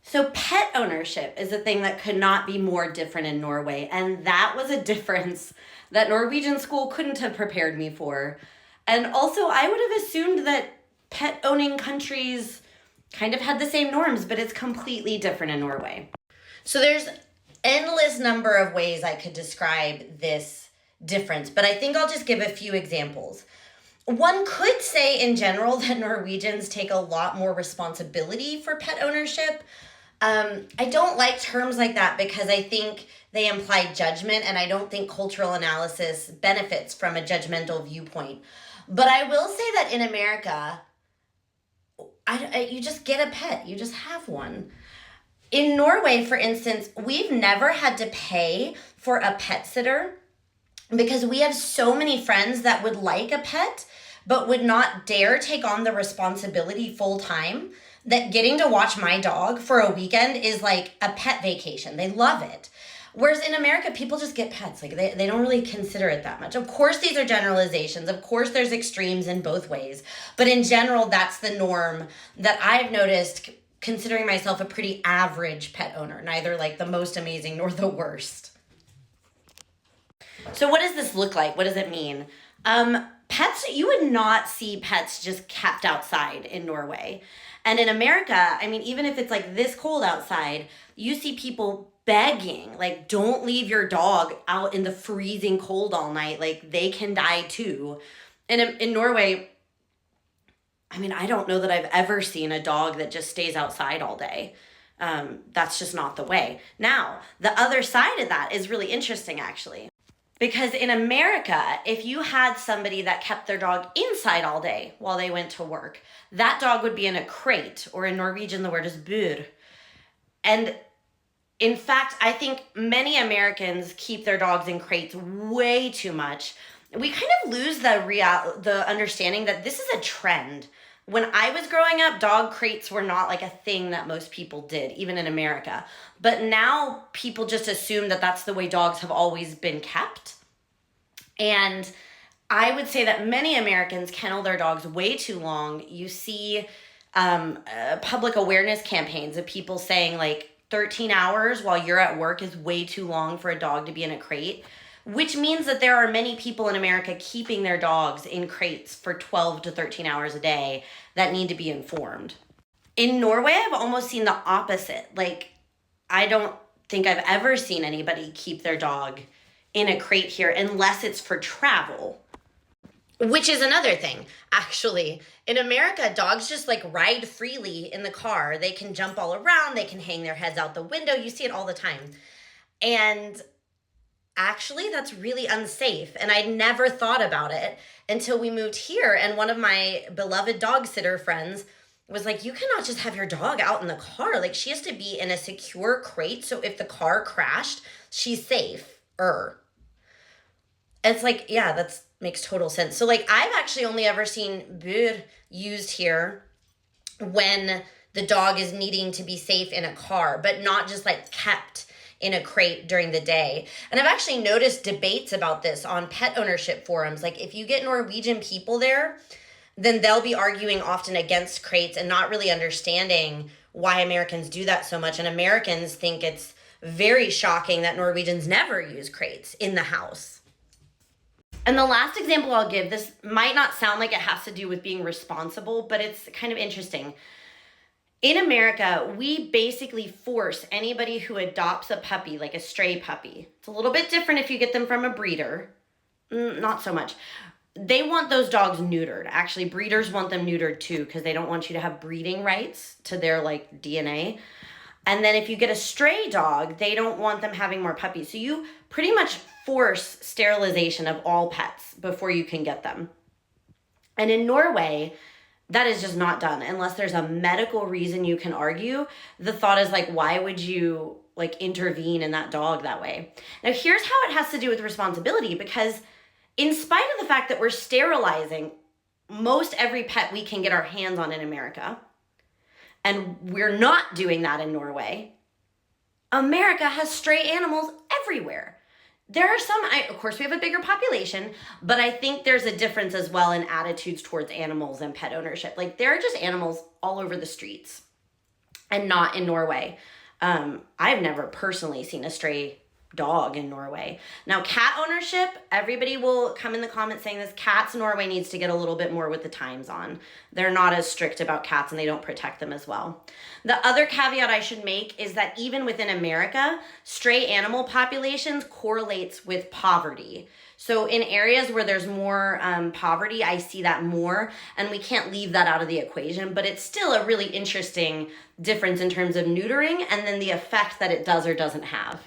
So pet ownership is a thing that could not be more different in Norway. And that was a difference that Norwegian school couldn't have prepared me for. And also, I would have assumed that pet owning countries kind of had the same norms, but it's completely different in Norway. So there's endless number of ways I could describe this difference, but I think I'll just give a few examples. One could say in general that Norwegians take a lot more responsibility for pet ownership. I don't like terms like that because I think they imply judgment, and I don't think cultural analysis benefits from a judgmental viewpoint. But I will say that in America, you just get a pet, you just have one. In Norway, for instance, we've never had to pay for a pet sitter because we have so many friends that would like a pet but would not dare take on the responsibility full time, that getting to watch my dog for a weekend is like a pet vacation. They love it. Whereas in America, people just get pets. Like they don't really consider it that much. Of course, these are generalizations. Of course, there's extremes in both ways. But in general, that's the norm that I've noticed, considering myself a pretty average pet owner, neither like the most amazing nor the worst. So what does this look like? What does it mean? Pets, you would not see pets just kept outside in Norway. And in America, I mean, even if it's like this cold outside, you see people begging, like, don't leave your dog out in the freezing cold all night. Like, they can die too. And in Norway, I mean, I don't know that I've ever seen a dog that just stays outside all day. That's just not the way. Now, the other side of that is really interesting, actually. Because in America, if you had somebody that kept their dog inside all day while they went to work, that dog would be in a crate, or in Norwegian, the word is bur. And in fact, I think many Americans keep their dogs in crates way too much. We kind of lose the understanding that this is a trend. When I was growing up, dog crates were not like a thing that most people did, even in America. But now people just assume that that's the way dogs have always been kept. And I would say that many Americans kennel their dogs way too long. You see public awareness campaigns of people saying like 13 hours while you're at work is way too long for a dog to be in a crate, which means that there are many people in America keeping their dogs in crates for 12 to 13 hours a day that need to be informed. In Norway, I've almost seen the opposite. Like, I don't think I've ever seen anybody keep their dog in a crate here unless it's for travel. Which is another thing, actually. In America, dogs just like ride freely in the car. They can jump all around. They can hang their heads out the window. You see it all the time. And actually, that's really unsafe. And I never thought about it until we moved here. And one of my beloved dog sitter friends was like, you cannot just have your dog out in the car. Like, she has to be in a secure crate. So if the car crashed, she's safer. It's like, yeah, that makes total sense. So like, I've actually only ever seen bur used here when the dog is needing to be safe in a car, but not just like kept in a crate during the day. And I've actually noticed debates about this on pet ownership forums. Like, if you get Norwegian people there, then they'll be arguing often against crates and not really understanding why Americans do that so much. And Americans think it's very shocking that Norwegians never use crates in the house. And the last example I'll give, this might not sound like it has to do with being responsible, but it's kind of interesting. In America, we basically force anybody who adopts a puppy, like a stray puppy. It's a little bit different if you get them from a breeder. Not so much. They want those dogs neutered. Actually, breeders want them neutered too, because they don't want you to have breeding rights to their like DNA. And then if you get a stray dog, they don't want them having more puppies. So you pretty much force sterilization of all pets before you can get them. And in Norway, that is just not done unless there's a medical reason you can argue. The thought is like, why would you like intervene in that dog that way? Now, here's how it has to do with responsibility, because in spite of the fact that we're sterilizing most every pet we can get our hands on in America, and we're not doing that in Norway, America has stray animals everywhere. There are some, of course, we have a bigger population, but I think there's a difference as well in attitudes towards animals and pet ownership. Like, there are just animals all over the streets. and not in Norway. I've never personally seen a stray dog in Norway. Now, cat ownership, everybody will come in the comments saying this, cats in Norway needs to get a little bit more with the times on. They're not as strict about cats and they don't protect them as well. The other caveat I should make is that even within America, stray animal populations correlates with poverty. So in areas where there's more poverty, I see that more, and we can't leave that out of the equation, but it's still a really interesting difference in terms of neutering and then the effect that it does or doesn't have.